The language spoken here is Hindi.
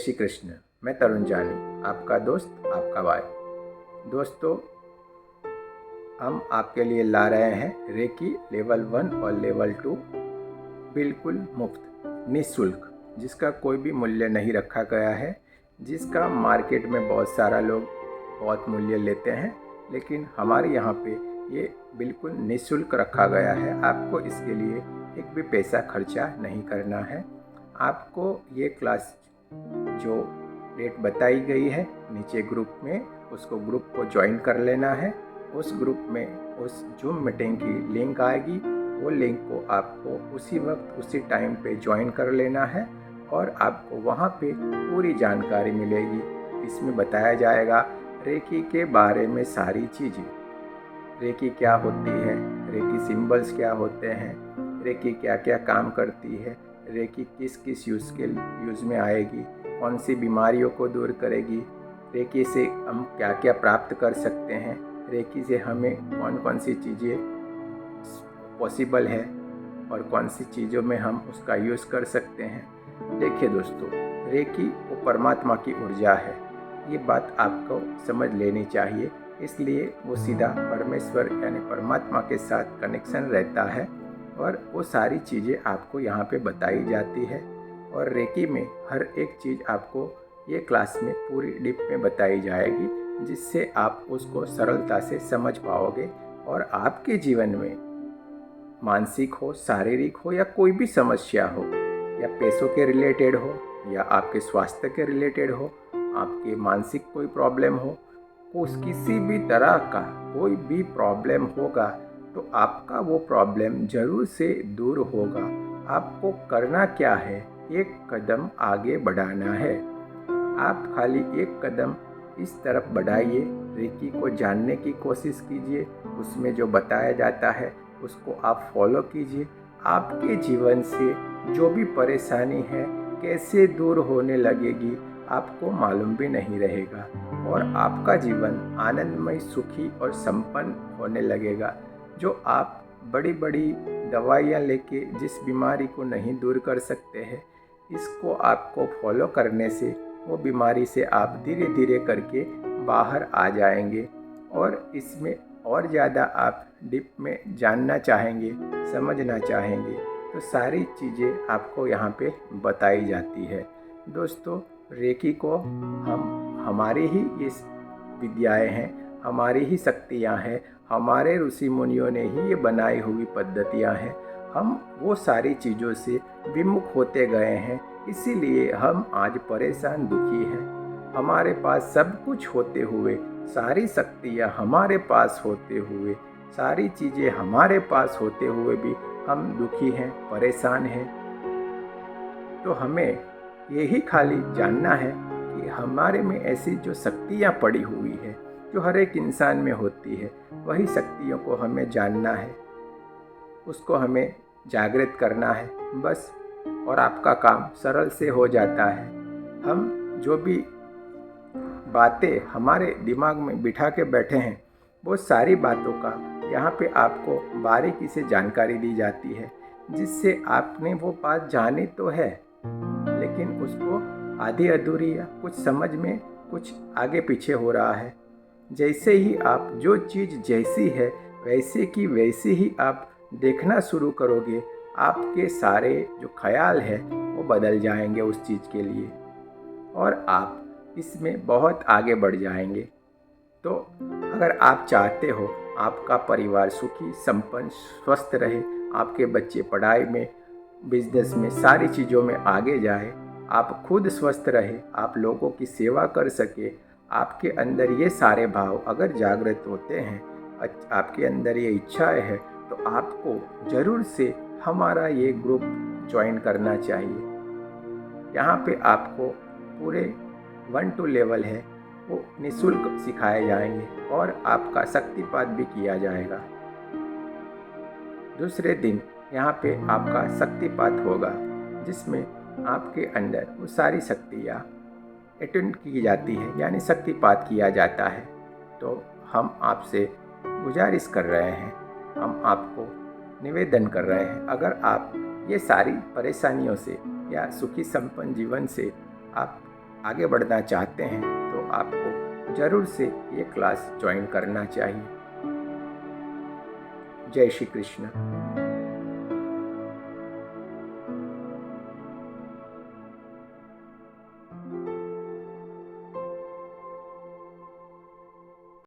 श्री कृष्ण। मैं तरुण जानी, आपका दोस्त, आपका भाई। दोस्तों, हम आपके लिए ला रहे हैं रेकी लेवल 1 और लेवल 2 बिल्कुल मुफ्त, निःशुल्क, जिसका कोई भी मूल्य नहीं रखा गया है, जिसका मार्केट में बहुत सारा लोग बहुत मूल्य लेते हैं, लेकिन हमारे यहाँ पे ये बिल्कुल निःशुल्क रखा गया है। आपको इसके लिए एक भी पैसा खर्चा नहीं करना है। आपको ये क्लास जो डेट बताई गई है नीचे ग्रुप में, उसको ग्रुप को ज्वाइन कर लेना है। उस ग्रुप में उस जूम मीटिंग की लिंक आएगी, वो लिंक को आपको उसी वक्त उसी टाइम पे ज्वाइन कर लेना है और आपको वहाँ पे पूरी जानकारी मिलेगी। इसमें बताया जाएगा रेकी के बारे में सारी चीज़ें। रेकी क्या होती है, रेकी सिंबल्स क्या होते हैं, रेकी क्या क्या काम करती है, रेकी किस किस यूज़ में आएगी, कौन सी बीमारियों को दूर करेगी, रेकी से हम क्या क्या प्राप्त कर सकते हैं, रेकी से हमें कौन कौन सी चीज़ें पॉसिबल है और कौन सी चीज़ों में हम उसका यूज़ कर सकते हैं। देखिए दोस्तों, रेकी वो परमात्मा की ऊर्जा है, ये बात आपको समझ लेनी चाहिए। इसलिए वो सीधा परमेश्वर यानी परमात्मा के साथ कनेक्शन रहता है और वो सारी चीज़ें आपको यहाँ पे बताई जाती है। और रेकी में हर एक चीज़ आपको ये क्लास में पूरी डीप में बताई जाएगी, जिससे आप उसको सरलता से समझ पाओगे और आपके जीवन में मानसिक हो, शारीरिक हो या कोई भी समस्या हो, या पैसों के रिलेटेड हो या आपके स्वास्थ्य के रिलेटेड हो, आपके मानसिक कोई प्रॉब्लम हो, किसी भी तरह का कोई भी प्रॉब्लम होगा तो आपका वो प्रॉब्लम ज़रूर से दूर होगा। आपको करना क्या है, एक कदम आगे बढ़ाना है। आप खाली एक कदम इस तरफ बढ़ाइए, रेकी को जानने की कोशिश कीजिए, उसमें जो बताया जाता है उसको आप फॉलो कीजिए। आपके जीवन से जो भी परेशानी है कैसे दूर होने लगेगी आपको मालूम भी नहीं रहेगा और आपका जीवन आनंदमय, सुखी और संपन्न होने लगेगा। जो आप बड़ी बड़ी दवाइयाँ लेके जिस बीमारी को नहीं दूर कर सकते हैं, इसको आपको फॉलो करने से वो बीमारी से आप धीरे धीरे करके बाहर आ जाएंगे। और इसमें और ज़्यादा आप डीप में जानना चाहेंगे, समझना चाहेंगे, तो सारी चीज़ें आपको यहाँ पे बताई जाती है। दोस्तों, रेकी को हमारी ही इस विद्याएं हैं, हमारी ही शक्तियाँ हैं, हमारे ऋषि मुनियों ने ही ये बनाई हुई पद्धतियाँ हैं। हम वो सारी चीज़ों से विमुख होते गए हैं, इसीलिए हम आज परेशान, दुखी हैं। हमारे पास सब कुछ होते हुए, सारी शक्तियाँ हमारे पास होते हुए, सारी चीज़ें हमारे पास होते हुए भी हम दुखी हैं, परेशान हैं। तो हमें यही खाली जानना है कि हमारे में ऐसी जो शक्तियाँ पड़ी हुई है, जो हर एक इंसान में होती है, वही शक्तियों को हमें जानना है, उसको हमें जागृत करना है बस, और आपका काम सरल से हो जाता है। हम जो भी बातें हमारे दिमाग में बिठा के बैठे हैं, वो सारी बातों का यहाँ पे आपको बारीकी से जानकारी दी जाती है, जिससे आपने वो बात जानी तो है, लेकिन उसको आधी अधूरी या कुछ समझ में कुछ आगे पीछे हो रहा है। जैसे ही आप जो चीज़ जैसी है वैसे की वैसी ही आप देखना शुरू करोगे, आपके सारे जो ख्याल है वो बदल जाएंगे उस चीज़ के लिए और आप इसमें बहुत आगे बढ़ जाएंगे। तो अगर आप चाहते हो आपका परिवार सुखी, संपन्न, स्वस्थ रहे, आपके बच्चे पढ़ाई में, बिजनेस में, सारी चीज़ों में आगे जाए, आप खुद स्वस्थ रहे, आप लोगों की सेवा कर सके, आपके अंदर ये सारे भाव अगर जागृत होते हैं, आपके अंदर ये इच्छाएं है, तो आपको ज़रूर से हमारा ये ग्रुप ज्वाइन करना चाहिए। यहाँ पे आपको पूरे 1 to लेवल है वो निःशुल्क सिखाए जाएंगे और आपका शक्तिपात भी किया जाएगा। दूसरे दिन यहाँ पे आपका शक्तिपात होगा, जिसमें आपके अंदर वो सारी शक्तियाँ अटेंड की जाती है, यानी शक्तिपात किया जाता है। तो हम आपसे गुजारिश कर रहे हैं, हम आपको निवेदन कर रहे हैं, अगर आप ये सारी परेशानियों से या सुखी संपन्न जीवन से आप आगे बढ़ना चाहते हैं तो आपको ज़रूर से ये क्लास ज्वाइन करना चाहिए। जय श्री कृष्ण।